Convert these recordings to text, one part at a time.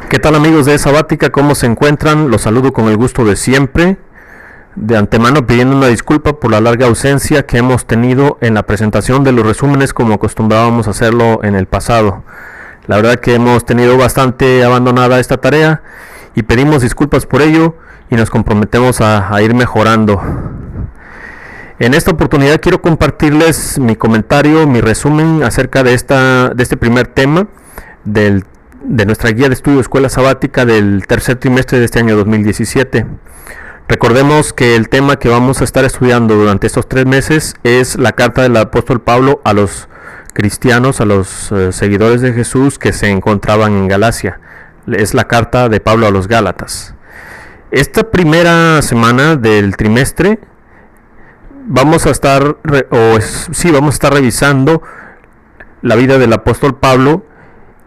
¿Qué tal, amigos de Sabática? ¿Cómo se encuentran? Los saludo con el gusto de siempre. De antemano pidiendo una disculpa por la larga ausencia que hemos tenido en la presentación de los resúmenes como acostumbrábamos a hacerlo en el pasado. La verdad que hemos tenido bastante abandonada esta tarea y pedimos disculpas por ello y nos comprometemos a ir mejorando. En esta oportunidad quiero compartirles mi comentario, mi resumen acerca de este primer tema de nuestra guía de estudio Escuela Sabática del tercer trimestre de este año 2017. Recordemos que el tema que vamos a estar estudiando durante estos 3 meses es la carta del apóstol Pablo a los cristianos, a los seguidores de Jesús que se encontraban en Galacia. Es la carta de Pablo a los Gálatas. Esta primera semana del trimestre vamos a estar revisando la vida del apóstol Pablo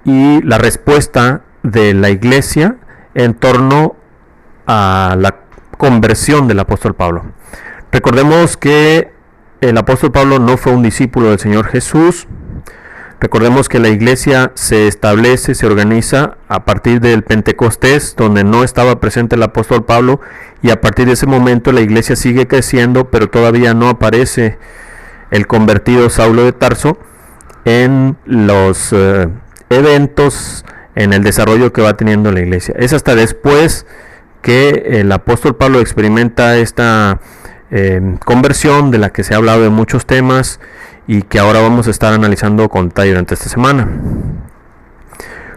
y la respuesta de la iglesia en torno a la conversión del apóstol Pablo. Recordemos que el apóstol Pablo no fue un discípulo del Señor Jesús. Recordemos que la iglesia se establece, se organiza a partir del Pentecostés, donde no estaba presente el apóstol Pablo, y a partir de ese momento la iglesia sigue creciendo, pero todavía no aparece el convertido Saulo de Tarso en los eventos, en el desarrollo que va teniendo la iglesia. Es hasta después que el apóstol Pablo experimenta esta conversión de la que se ha hablado en muchos temas y que ahora vamos a estar analizando con detalle durante esta semana.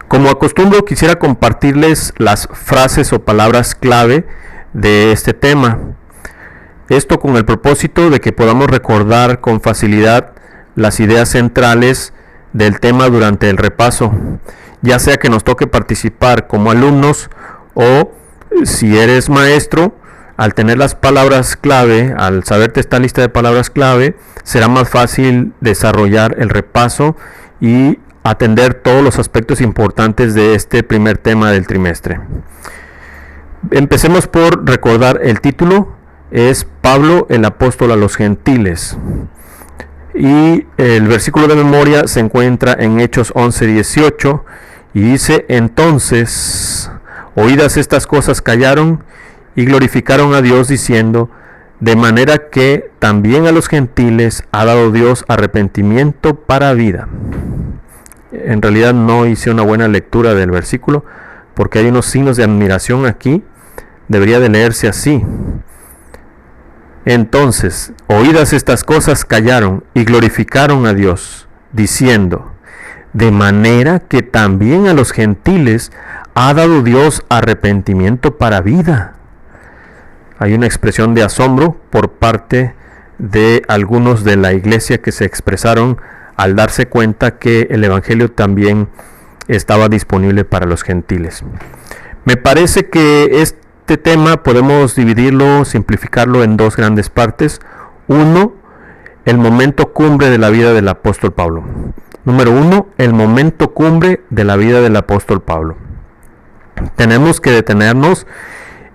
Como acostumbro, quisiera compartirles las frases o palabras clave de este tema. Esto con el propósito de que podamos recordar con facilidad las ideas centrales del tema durante el repaso, ya sea que nos toque participar como alumnos o si eres maestro, al tener las palabras clave, al saberte esta lista de palabras clave, será más fácil desarrollar el repaso y atender todos los aspectos importantes de este primer tema del trimestre. Empecemos por recordar el título. Es Pablo, el apóstol a los gentiles. Y el versículo de memoria se encuentra en Hechos 11:18 y dice: entonces, oídas estas cosas, callaron y glorificaron a Dios diciendo: de manera que también a los gentiles ha dado Dios arrepentimiento para vida. En realidad no hice una buena lectura del versículo porque hay unos signos de admiración aquí. Debería de leerse así: entonces, oídas estas cosas, callaron y glorificaron a Dios diciendo: de manera que también a los gentiles ha dado Dios arrepentimiento para vida. Hay una expresión de asombro por parte de algunos de la iglesia que se expresaron al darse cuenta que el evangelio también estaba disponible para los gentiles. Me parece que este tema podemos dividirlo, simplificarlo en 2 grandes partes. Uno, el momento cumbre de la vida del apóstol Pablo. Número 1, el momento cumbre de la vida del apóstol Pablo. Tenemos que detenernos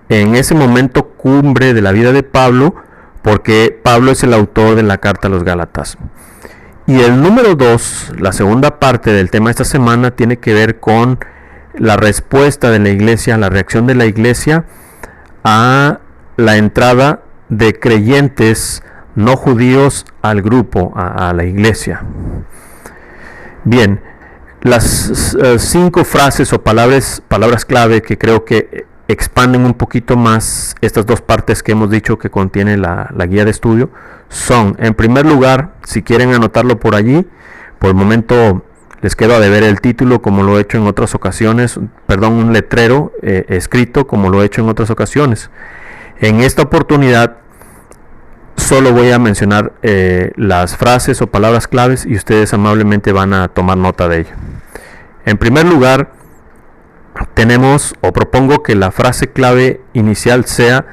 en ese momento cumbre de la vida de Pablo, porque Pablo es el autor de la carta a los Gálatas. Y el número 2, la segunda parte del tema de esta semana, tiene que ver con la respuesta de la iglesia, la reacción de la iglesia a la entrada de creyentes no judíos al grupo, a la iglesia. Bien, las 5 frases o palabras clave que creo que expanden un poquito más estas 2 partes que hemos dicho que contiene la guía de estudio son, en primer lugar, si quieren anotarlo por allí, por el momento les quedo a deber el título como lo he hecho en otras ocasiones, un letrero escrito como lo he hecho en otras ocasiones. En esta oportunidad solo voy a mencionar las frases o palabras claves y ustedes amablemente van a tomar nota de ello. En primer lugar, propongo que la frase clave inicial sea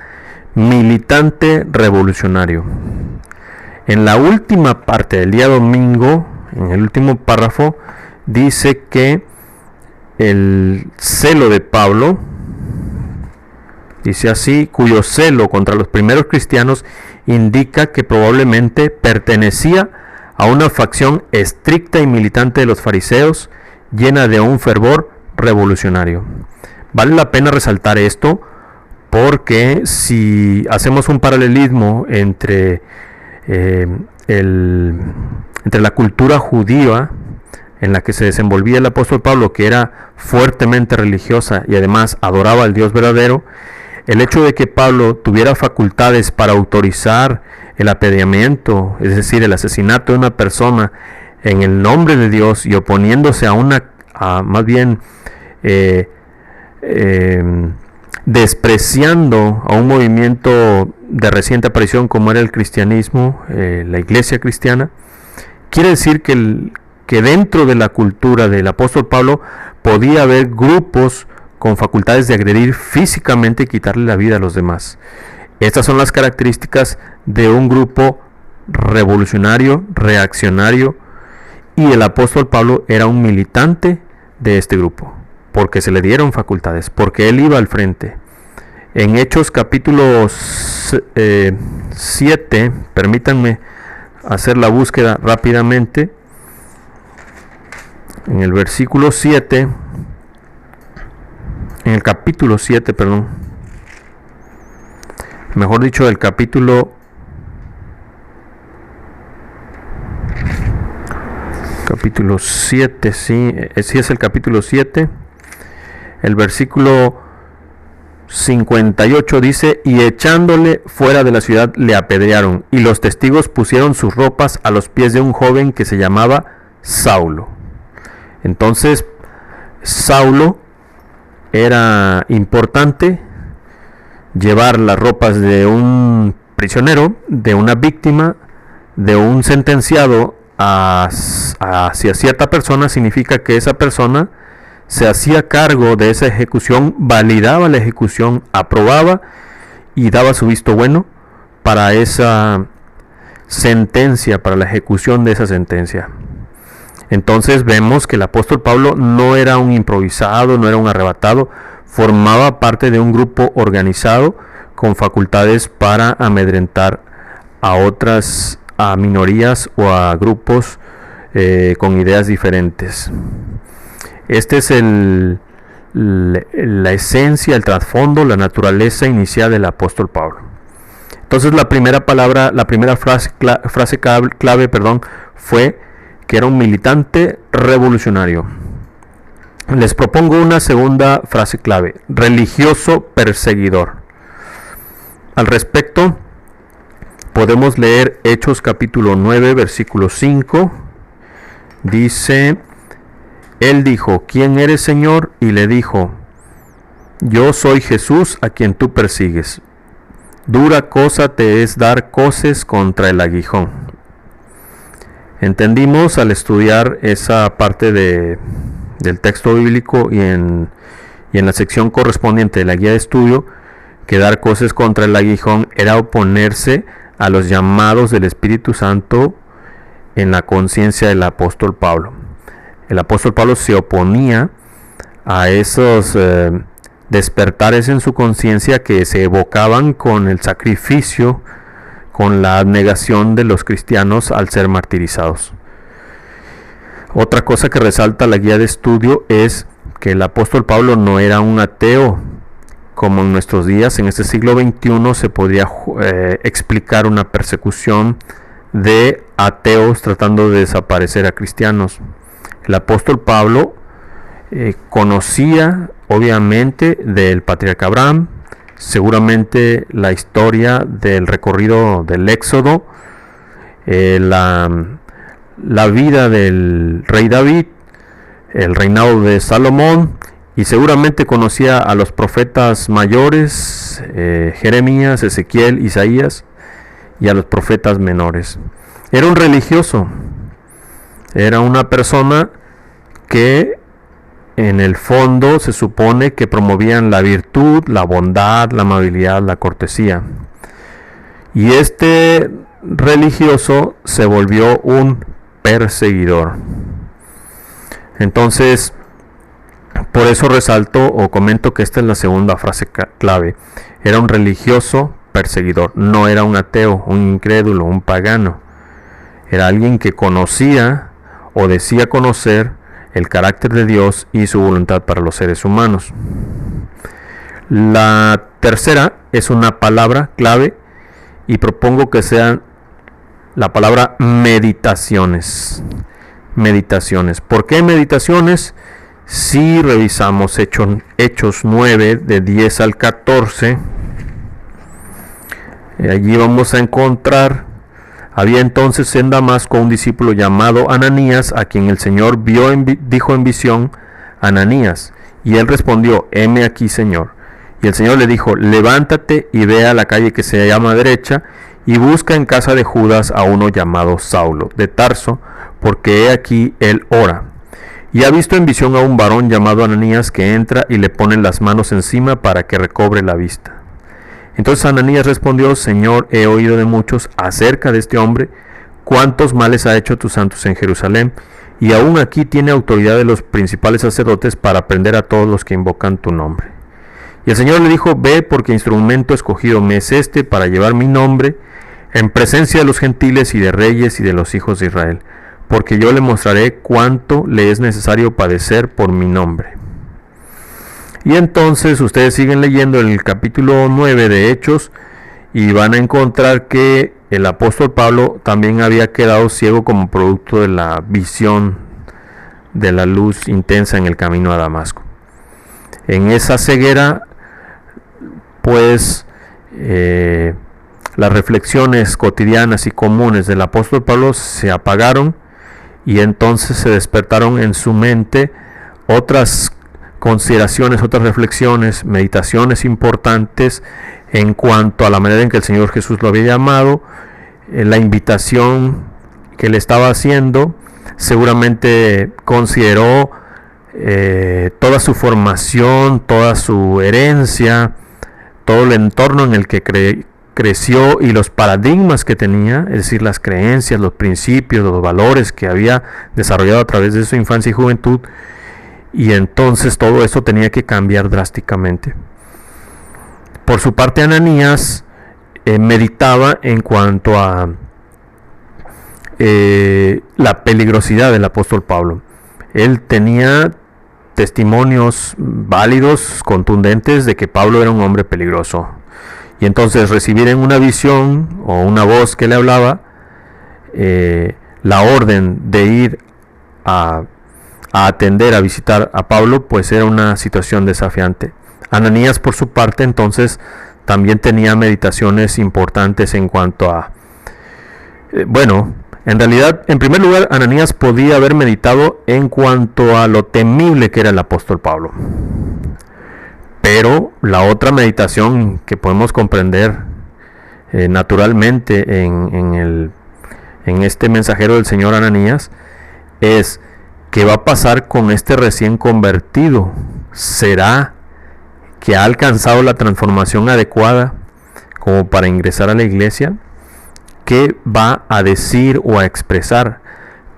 militante revolucionario. En la última parte del día domingo, en el último párrafo, dice que el celo de Pablo, dice así, cuyo celo contra los primeros cristianos indica que probablemente pertenecía a una facción estricta y militante de los fariseos, llena de un fervor revolucionario. Vale la pena resaltar esto porque si hacemos un paralelismo entre la cultura judía en la que se desenvolvía el apóstol Pablo, que era fuertemente religiosa y además adoraba al Dios verdadero, el hecho de que Pablo tuviera facultades para autorizar el apedreamiento, es decir, el asesinato de una persona en el nombre de Dios y oponiéndose despreciando a un movimiento de reciente aparición como era el cristianismo, la iglesia cristiana, quiere decir que dentro de la cultura del apóstol Pablo podía haber grupos con facultades de agredir físicamente y quitarle la vida a los demás. Estas son las características de un grupo revolucionario, reaccionario, y el apóstol Pablo era un militante de este grupo, porque se le dieron facultades, porque él iba al frente. En Hechos capítulo 7, permítanme hacer la búsqueda rápidamente, en el versículo 7, en el capítulo 7, perdón, mejor dicho, del capítulo 7, sí es el capítulo 7, el versículo 58 dice: y echándole fuera de la ciudad le apedrearon, y los testigos pusieron sus ropas a los pies de un joven que se llamaba Saulo. Entonces, Saulo era importante llevar las ropas de un prisionero, de una víctima, de un sentenciado hacia cierta persona. Significa que esa persona se hacía cargo de esa ejecución, validaba la ejecución, aprobaba y daba su visto bueno para esa sentencia, para la ejecución de esa sentencia. Entonces vemos que el apóstol Pablo no era un improvisado, no era un arrebatado, formaba parte de un grupo organizado con facultades para amedrentar a minorías o a grupos con ideas diferentes. Este es la esencia, el trasfondo, la naturaleza inicial del apóstol Pablo. Entonces la primera frase clave, fue que era un militante revolucionario. Les propongo una segunda frase clave: religioso perseguidor. Al respecto, podemos leer Hechos capítulo 9, versículo 5. Dice: él dijo: ¿quién eres, Señor? Y le dijo: yo soy Jesús a quien tú persigues. Dura cosa te es dar coces contra el aguijón. Entendimos al estudiar esa parte del texto bíblico y en la sección correspondiente de la guía de estudio, que dar coces contra el aguijón era oponerse a los llamados del Espíritu Santo en la conciencia del apóstol Pablo. El apóstol Pablo se oponía a esos despertares en su conciencia que se evocaban con el sacrificio, con la abnegación de los cristianos al ser martirizados. Otra cosa que resalta la guía de estudio es que el apóstol Pablo no era un ateo, como en nuestros días. En este siglo XXI se podría explicar una persecución de ateos tratando de desaparecer a cristianos. El apóstol Pablo conocía obviamente del patriarca Abraham, seguramente la historia del recorrido del Éxodo, la vida del rey David, el reinado de Salomón, y seguramente conocía a los profetas mayores, Jeremías, Ezequiel, Isaías, y a los profetas menores. Era un religioso, era una persona que en el fondo se supone que promovían la virtud, la bondad, la amabilidad, la cortesía. Y este religioso se volvió un perseguidor. Entonces, por eso resalto o comento que esta es la segunda frase clave. Era un religioso perseguidor, no era un ateo, un incrédulo, un pagano. Era alguien que conocía o decía conocer el carácter de Dios y su voluntad para los seres humanos. La tercera es una palabra clave y propongo que sean la palabra meditaciones. Meditaciones. ¿Por qué meditaciones? Si revisamos Hechos 9 de 10 al 14, allí vamos a encontrar: había entonces en Damasco un discípulo llamado Ananías, a quien el Señor dijo en visión: Ananías. Y él respondió: heme aquí, Señor. Y el Señor le dijo: levántate y ve a la calle que se llama Derecha, y busca en casa de Judas a uno llamado Saulo, de Tarso, porque he aquí él ora. Y ha visto en visión a un varón llamado Ananías que entra y le pone las manos encima para que recobre la vista. Entonces Ananías respondió: Señor, he oído de muchos acerca de este hombre, cuántos males ha hecho tus santos en Jerusalén, y aún aquí tiene autoridad de los principales sacerdotes para prender a todos los que invocan tu nombre. Y el Señor le dijo: ve, porque instrumento escogido me es este para llevar mi nombre en presencia de los gentiles y de reyes y de los hijos de Israel, porque yo le mostraré cuánto le es necesario padecer por mi nombre. Y entonces ustedes siguen leyendo el capítulo 9 de Hechos y van a encontrar que el apóstol Pablo también había quedado ciego como producto de la visión de la luz intensa en el camino a Damasco. En esa ceguera, pues, las reflexiones cotidianas y comunes del apóstol Pablo se apagaron, y entonces se despertaron en su mente otras consideraciones, otras reflexiones, meditaciones importantes en cuanto a la manera en que el Señor Jesús lo había llamado, la invitación que le estaba haciendo. Seguramente consideró toda su formación, toda su herencia, todo el entorno en el que creció y los paradigmas que tenía, es decir, las creencias, los principios, los valores que había desarrollado a través de su infancia y juventud, y entonces todo eso tenía que cambiar drásticamente. Por su parte, Ananías meditaba en cuanto a la peligrosidad del apóstol Pablo. Él tenía testimonios válidos, contundentes, de que Pablo era un hombre peligroso. Y entonces recibir en una visión o una voz que le hablaba la orden de ir a atender, a visitar a Pablo, pues era una situación desafiante. Ananías, por su parte, entonces también tenía meditaciones importantes en cuanto a en realidad, en primer lugar, Ananías podía haber meditado en cuanto a lo temible que era el apóstol Pablo. Pero la otra meditación que podemos comprender naturalmente en este mensajero del Señor Ananías es: ¿qué va a pasar con este recién convertido? ¿Será que ha alcanzado la transformación adecuada como para ingresar a la iglesia? ¿Qué va a decir o a expresar?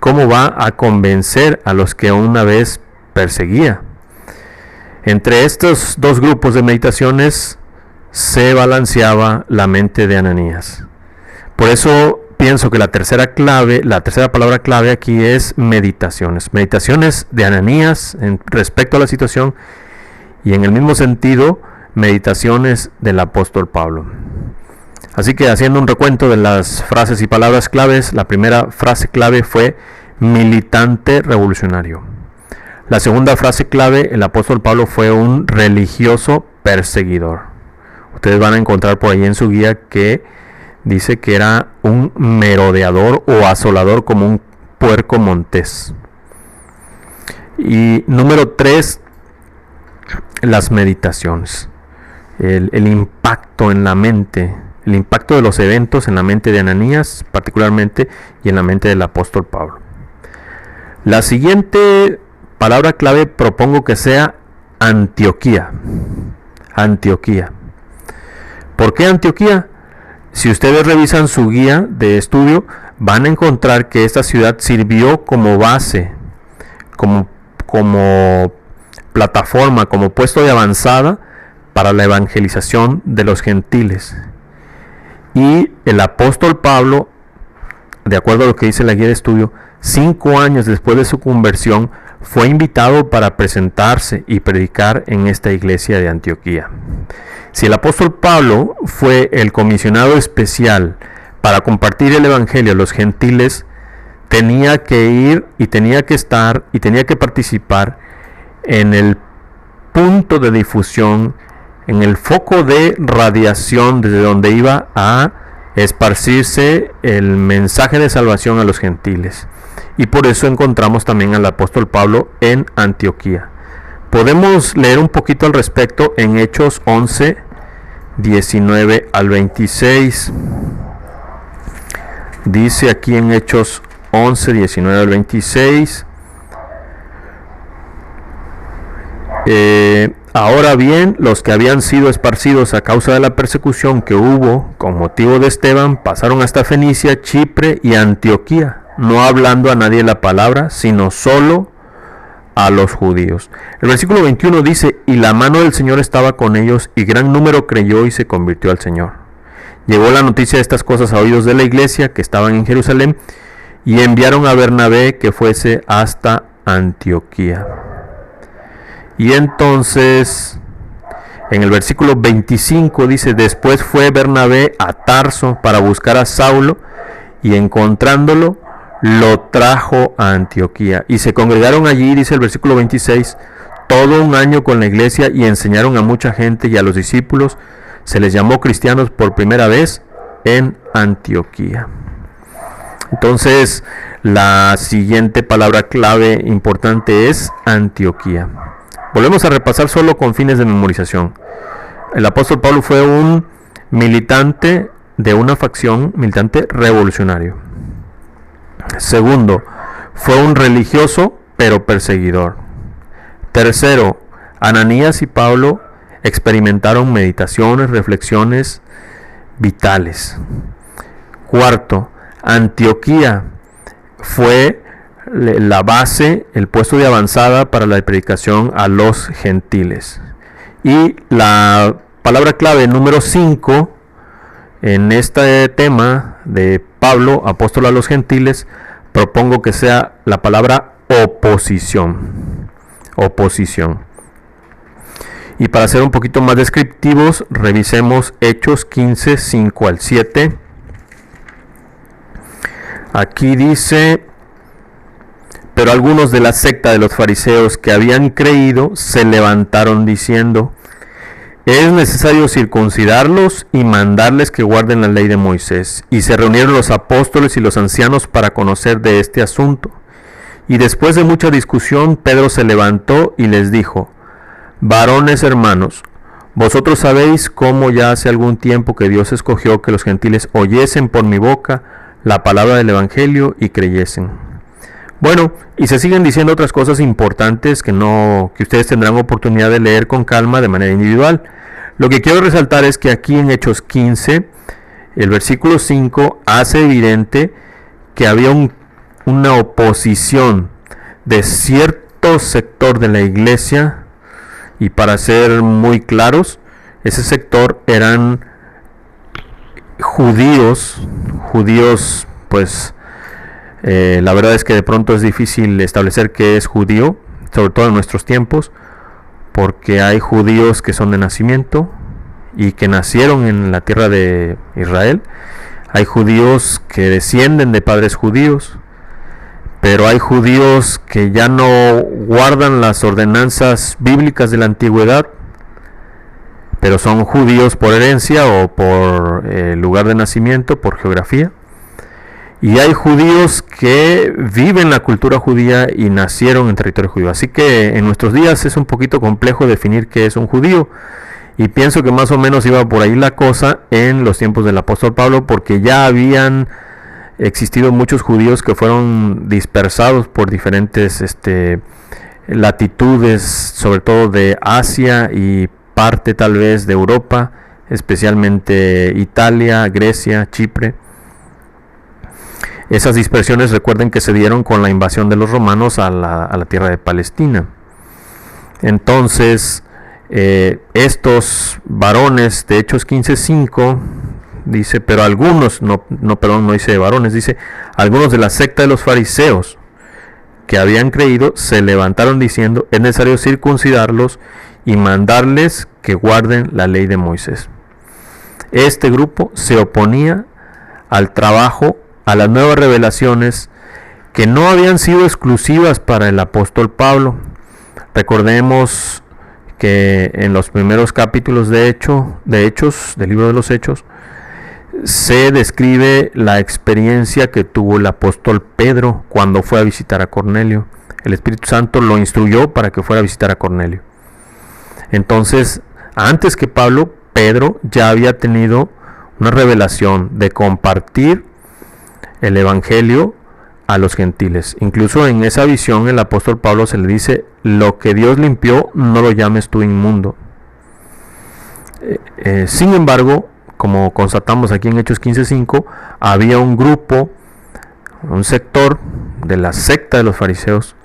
¿Cómo va a convencer a los que una vez perseguía? Entre estos dos grupos de meditaciones se balanceaba la mente de Ananías. Por eso pienso que la tercera palabra clave aquí es meditaciones. Meditaciones de Ananías respecto a la situación, y en el mismo sentido, meditaciones del apóstol Pablo. Así que, haciendo un recuento de las frases y palabras claves, la primera frase clave fue militante revolucionario. La segunda frase clave, el apóstol Pablo fue un religioso perseguidor. Ustedes van a encontrar por ahí en su guía que dice que era un merodeador o asolador, como un puerco montés. Y número 3, las meditaciones. El impacto en la mente, el impacto de los eventos en la mente de Ananías particularmente, y en la mente del apóstol Pablo. La siguiente palabra clave propongo que sea Antioquía. Antioquía. ¿Por qué Antioquía? Si ustedes revisan su guía de estudio, van a encontrar que esta ciudad sirvió como base, como plataforma, como puesto de avanzada para la evangelización de los gentiles. Y el apóstol Pablo, de acuerdo a lo que dice la guía de estudio, 5 años después de su conversión, fue invitado para presentarse y predicar en esta iglesia de Antioquía. Si el apóstol Pablo fue el comisionado especial para compartir el evangelio a los gentiles, tenía que ir y tenía que estar y tenía que participar en el punto de difusión, en el foco de radiación desde donde iba a esparcirse el mensaje de salvación a los gentiles. Y por eso encontramos también al apóstol Pablo en Antioquía. Podemos leer un poquito al respecto en Hechos 11, 19 al 26. Dice aquí en Hechos 11, 19 al 26. Ahora bien, los que habían sido esparcidos a causa de la persecución que hubo con motivo de Esteban pasaron hasta Fenicia, Chipre y Antioquía, no hablando a nadie la palabra, sino solo a los judíos. El versículo 21 dice: y la mano del Señor estaba con ellos, y gran número creyó y se convirtió al Señor. Llegó la noticia de estas cosas a oídos de la iglesia que estaban en Jerusalén, y enviaron a Bernabé que fuese hasta Antioquía. Y entonces, en el versículo 25 dice: después fue Bernabé a Tarso para buscar a Saulo, y encontrándolo, lo trajo a Antioquía. Y se congregaron allí, dice el versículo 26, todo un año con la iglesia, y enseñaron a mucha gente, y a los discípulos se les llamó cristianos por primera vez en Antioquía. Entonces, la siguiente palabra clave importante es Antioquía. Volvemos a repasar solo con fines de memorización. El apóstol Pablo fue un militante de una facción, militante revolucionario. Segundo, fue un religioso pero perseguidor. Tercero, Ananías y Pablo experimentaron meditaciones, reflexiones vitales. Cuarto, Antioquía fue la base, el puesto de avanzada para la predicación a los gentiles. Y la palabra clave número 5 en este tema de Pablo, apóstol a los gentiles, propongo que sea la palabra oposición. Oposición. Y para ser un poquito más descriptivos, revisemos Hechos 15, 5 al 7. Aquí dice: pero algunos de la secta de los fariseos que habían creído se levantaron diciendo: es necesario circuncidarlos y mandarles que guarden la ley de Moisés. Y se reunieron los apóstoles y los ancianos para conocer de este asunto. Y después de mucha discusión, Pedro se levantó y les dijo: varones hermanos, vosotros sabéis cómo ya hace algún tiempo que Dios escogió que los gentiles oyesen por mi boca la palabra del evangelio y creyesen. Bueno, y se siguen diciendo otras cosas importantes que ustedes tendrán oportunidad de leer con calma de manera individual. Lo que quiero resaltar es que aquí en Hechos 15, el versículo 5 hace evidente que había una oposición de cierto sector de la iglesia, y para ser muy claros, ese sector eran judíos pues la verdad es que de pronto es difícil establecer qué es judío, sobre todo en nuestros tiempos, porque hay judíos que son de nacimiento y que nacieron en la tierra de Israel. Hay judíos que descienden de padres judíos, pero hay judíos que ya no guardan las ordenanzas bíblicas de la antigüedad, pero son judíos por herencia o por lugar de nacimiento, por geografía. Y hay judíos que viven la cultura judía y nacieron en territorio judío. Así que en nuestros días es un poquito complejo definir qué es un judío. Y pienso que más o menos iba por ahí la cosa en los tiempos del apóstol Pablo, porque ya habían existido muchos judíos que fueron dispersados por diferentes latitudes, sobre todo de Asia y parte tal vez de Europa, especialmente Italia, Grecia, Chipre. Esas dispersiones, recuerden que se dieron con la invasión de los romanos a la tierra de Palestina. Entonces, estos varones de Hechos 15:5 dice: pero algunos, no dice varones, dice algunos de la secta de los fariseos que habían creído se levantaron diciendo: es necesario circuncidarlos y mandarles que guarden la ley de Moisés. Este grupo se oponía al trabajo, a las nuevas revelaciones que no habían sido exclusivas para el apóstol Pablo. Recordemos que en los primeros capítulos de Hechos, del libro de los Hechos, se describe la experiencia que tuvo el apóstol Pedro cuando fue a visitar a Cornelio. El Espíritu Santo lo instruyó para que fuera a visitar a Cornelio. Entonces, antes que Pablo, Pedro ya había tenido una revelación de compartir el evangelio a los gentiles. Incluso en esa visión el apóstol Pablo se le dice: lo que Dios limpió, no lo llames tú inmundo. Sin embargo, como constatamos aquí en Hechos 15:5, había un grupo, un sector de la secta de los fariseos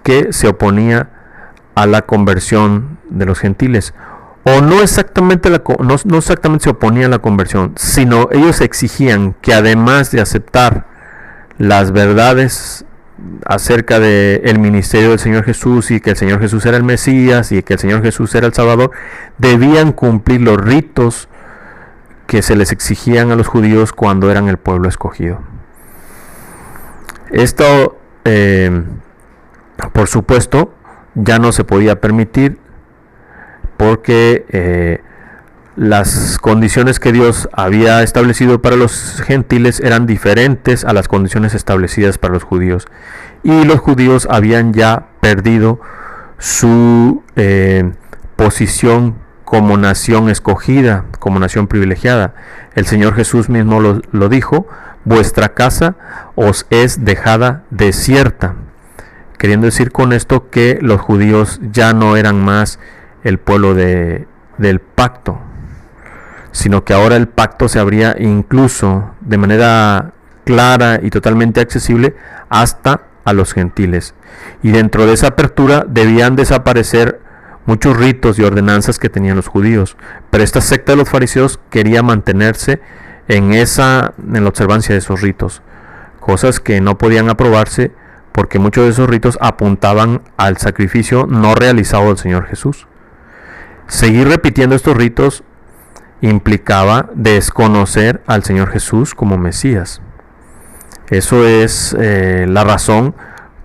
que se oponía a la conversión de los gentiles. O no exactamente se oponía a la conversión, sino ellos exigían que, además de aceptar las verdades acerca del ministerio del Señor Jesús y que el Señor Jesús era el Mesías y que el Señor Jesús era el Salvador, debían cumplir los ritos que se les exigían a los judíos cuando eran el pueblo escogido. Esto, por supuesto, ya no se podía permitir, porque las condiciones que Dios había establecido para los gentiles eran diferentes a las condiciones establecidas para los judíos, y los judíos habían ya perdido su posición como nación escogida, como nación privilegiada. El Señor Jesús mismo lo dijo: vuestra casa os es dejada desierta, queriendo decir con esto que los judíos ya no eran más el pueblo del pacto, sino que ahora el pacto se abría incluso de manera clara y totalmente accesible hasta a los gentiles. Y dentro de esa apertura debían desaparecer muchos ritos y ordenanzas que tenían los judíos, pero esta secta de los fariseos quería mantenerse en la observancia de esos ritos, cosas que no podían aprobarse porque muchos de esos ritos apuntaban al sacrificio no realizado del Señor Jesús. Seguir repitiendo estos ritos implicaba desconocer al Señor Jesús como Mesías. Eso es la razón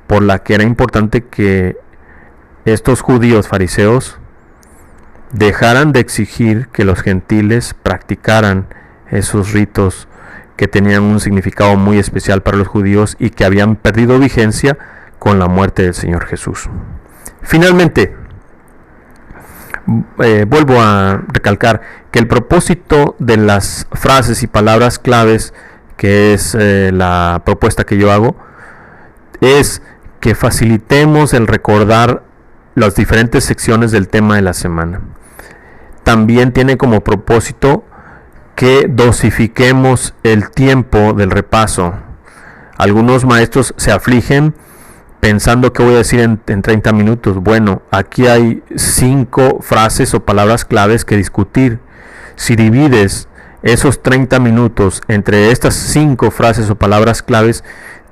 por la que era importante que estos judíos fariseos dejaran de exigir que los gentiles practicaran esos ritos que tenían un significado muy especial para los judíos y que habían perdido vigencia con la muerte del Señor Jesús. Finalmente, vuelvo a recalcar que el propósito de las frases y palabras claves, que es la propuesta que yo hago, es que facilitemos el recordar las diferentes secciones del tema de la semana. También tiene como propósito que dosifiquemos el tiempo del repaso. Algunos maestros se afligen pensando que voy a decir en 30 minutos. Bueno, aquí hay 5 frases o palabras claves que discutir. Si divides esos 30 minutos entre estas 5 frases o palabras claves,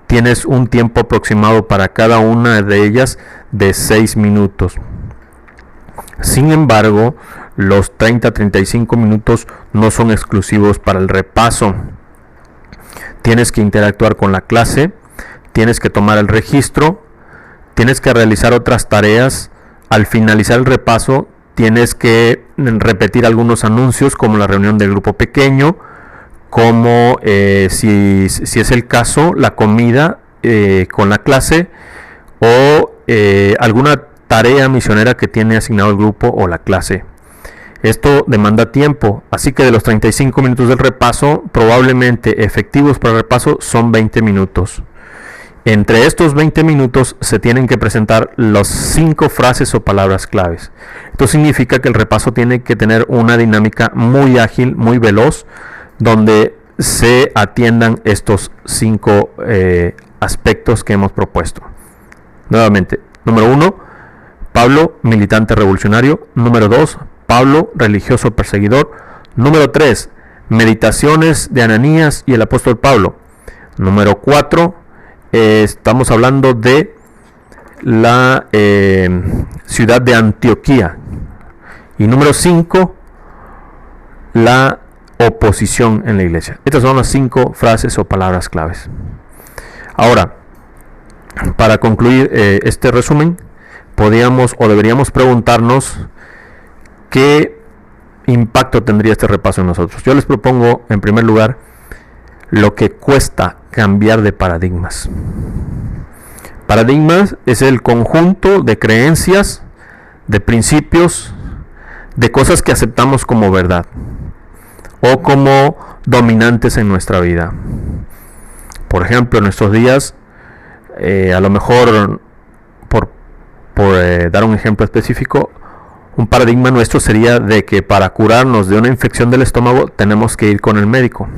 tienes un tiempo aproximado para cada una de ellas de 6 minutos. Sin embargo, los 30-35 minutos no son exclusivos para el repaso. Tienes que interactuar con la clase, tienes que tomar el registro, tienes que realizar otras tareas. Al finalizar el repaso, tienes que repetir algunos anuncios, como la reunión del grupo pequeño, como si es el caso, la comida con la clase, o alguna tarea misionera que tiene asignado el grupo o la clase. Esto demanda tiempo, así que de los 35 minutos del repaso, probablemente efectivos para el repaso son 20 minutos. Entre estos 20 minutos se tienen que presentar las 5 frases o palabras claves. Esto significa que el repaso tiene que tener una dinámica muy ágil, muy veloz, donde se atiendan estos 5 aspectos que hemos propuesto. Nuevamente, número 1, Pablo, militante revolucionario. Número 2, Pablo, religioso perseguidor. Número 3, meditaciones de Ananías y el apóstol Pablo. Número 4, estamos hablando de la ciudad de Antioquía. Y número 5, la oposición en la iglesia. Estas son las 5 frases o palabras claves. Ahora, para concluir este resumen, podríamos o deberíamos preguntarnos qué impacto tendría este repaso en nosotros. Yo les propongo, en primer lugar, lo que cuesta cambiar de paradigmas. Paradigmas es el conjunto de creencias, de principios, de cosas que aceptamos como verdad o como dominantes en nuestra vida. Por ejemplo, en nuestros días, a lo mejor, por dar un ejemplo específico, un paradigma nuestro sería de que para curarnos de una infección del estómago tenemos que ir con el médico.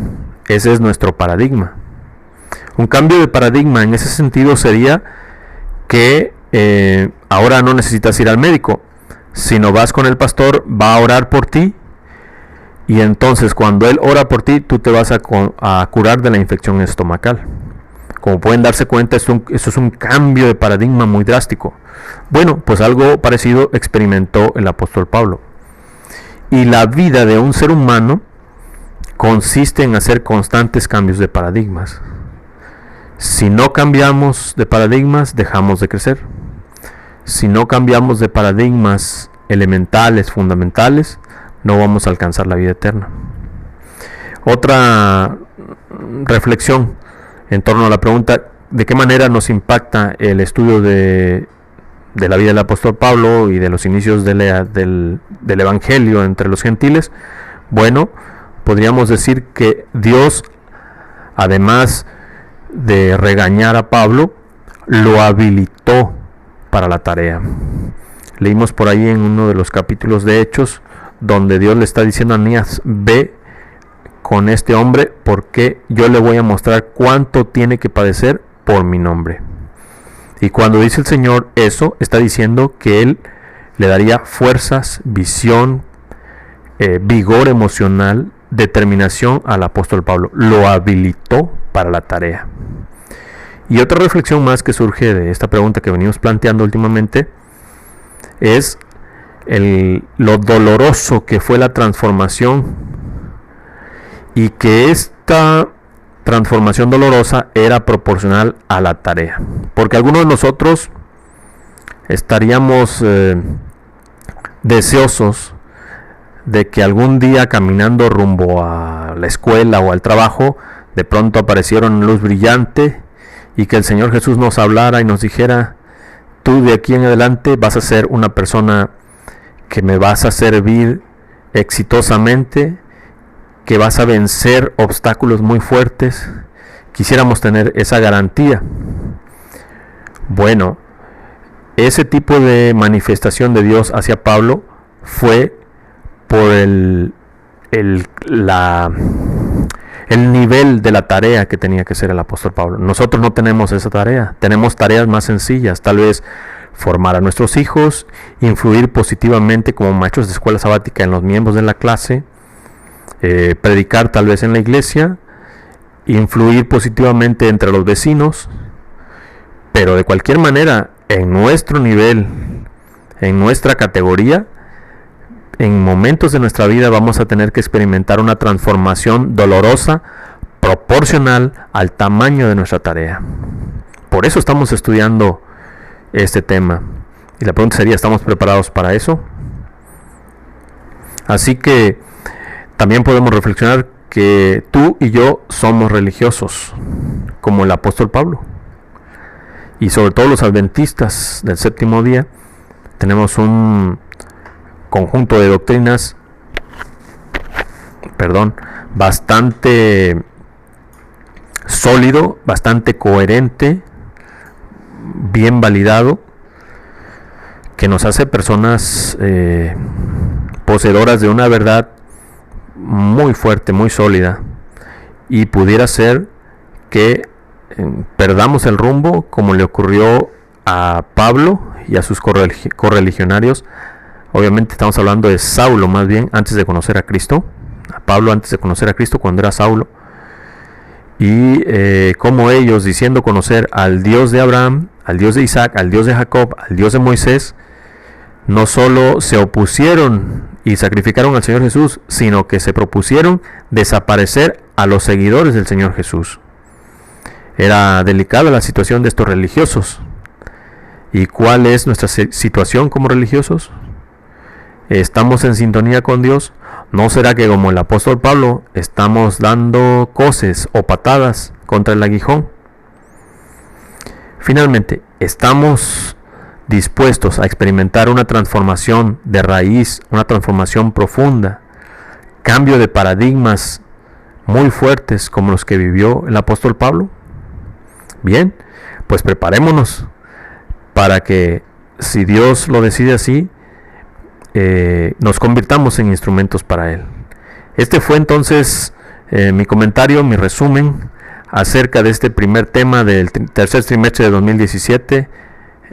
Ese es nuestro paradigma. Un cambio de paradigma en ese sentido sería que ahora no necesitas ir al médico, sino vas con el pastor, va a orar por ti, y entonces cuando él ora por ti, tú te vas a curar de la infección estomacal. Como pueden darse cuenta, eso es un cambio de paradigma muy drástico. Bueno, pues algo parecido experimentó el apóstol Pablo. Y la vida de un ser humano consiste en hacer constantes cambios de paradigmas. Si no cambiamos de paradigmas, dejamos de crecer. Si no cambiamos de paradigmas elementales, fundamentales, no vamos a alcanzar la vida eterna. Otra reflexión en torno a la pregunta: ¿de qué manera nos impacta el estudio de la vida del apóstol Pablo y de los inicios del evangelio entre los gentiles? Bueno, podríamos decir que Dios, además de regañar a Pablo, lo habilitó para la tarea. Leímos por ahí en uno de los capítulos de Hechos, donde Dios le está diciendo a Anías: ve con este hombre, porque yo le voy a mostrar cuánto tiene que padecer por mi nombre. Y cuando dice el Señor eso, está diciendo que Él le daría fuerzas, visión, vigor emocional, determinación al apóstol Pablo. Lo habilitó para la tarea. Y otra reflexión más que surge de esta pregunta que venimos planteando últimamente es lo doloroso que fue la transformación, y que esta transformación dolorosa era proporcional a la tarea. Porque algunos de nosotros estaríamos deseosos de que algún día, caminando rumbo a la escuela o al trabajo, de pronto apareciera una luz brillante y que el Señor Jesús nos hablara y nos dijera: tú de aquí en adelante vas a ser una persona que me vas a servir exitosamente, que vas a vencer obstáculos muy fuertes. Quisiéramos tener esa garantía. Bueno, ese tipo de manifestación de Dios hacia Pablo fue por el nivel de la tarea que tenía que hacer el apóstol Pablo. Nosotros no tenemos esa tarea, tenemos tareas más sencillas, tal vez formar a nuestros hijos, influir positivamente como maestros de escuela sabática en los miembros de la clase, predicar tal vez en la iglesia, influir positivamente entre los vecinos. Pero de cualquier manera, en nuestro nivel, en nuestra categoría, en momentos de nuestra vida vamos a tener que experimentar una transformación dolorosa proporcional al tamaño de nuestra tarea. Por eso estamos estudiando este tema. Y la pregunta sería: ¿estamos preparados para eso? Así que también podemos reflexionar que tú y yo somos religiosos, como el apóstol Pablo. Y sobre todo los adventistas del séptimo día, tenemos un conjunto de doctrinas, bastante sólido, bastante coherente, bien validado, que nos hace personas poseedoras de una verdad muy fuerte, muy sólida, y pudiera ser que perdamos el rumbo, como le ocurrió a Pablo y a sus correligionarios. Obviamente estamos hablando de Saulo, más bien, antes de conocer a Cristo. A Pablo antes de conocer a Cristo, cuando era Saulo. y cómo ellos, diciendo conocer al Dios de Abraham, al Dios de Isaac, al Dios de Jacob, al Dios de Moisés, no solo se opusieron y sacrificaron al Señor Jesús, sino que se propusieron desaparecer a los seguidores del Señor Jesús. Era delicada la situación de estos religiosos. ¿Y cuál es nuestra situación como religiosos? ¿Estamos en sintonía con Dios? ¿No será que, como el apóstol Pablo, estamos dando coces o patadas contra el aguijón? Finalmente, ¿estamos dispuestos a experimentar una transformación de raíz, una transformación profunda, cambio de paradigmas muy fuertes como los que vivió el apóstol Pablo? Bien, pues preparémonos para que, si Dios lo decide así, nos convirtamos en instrumentos para Él. Este fue entonces mi comentario, mi resumen acerca de este primer tema del tercer trimestre de 2017,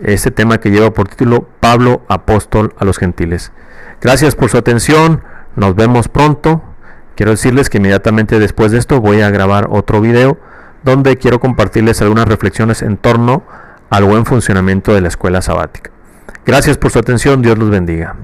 este tema que lleva por título Pablo, apóstol a los gentiles. Gracias por su atención, nos vemos pronto. Quiero decirles que inmediatamente después de esto voy a grabar otro video donde quiero compartirles algunas reflexiones en torno al buen funcionamiento de la escuela sabática. Gracias por su atención, Dios los bendiga.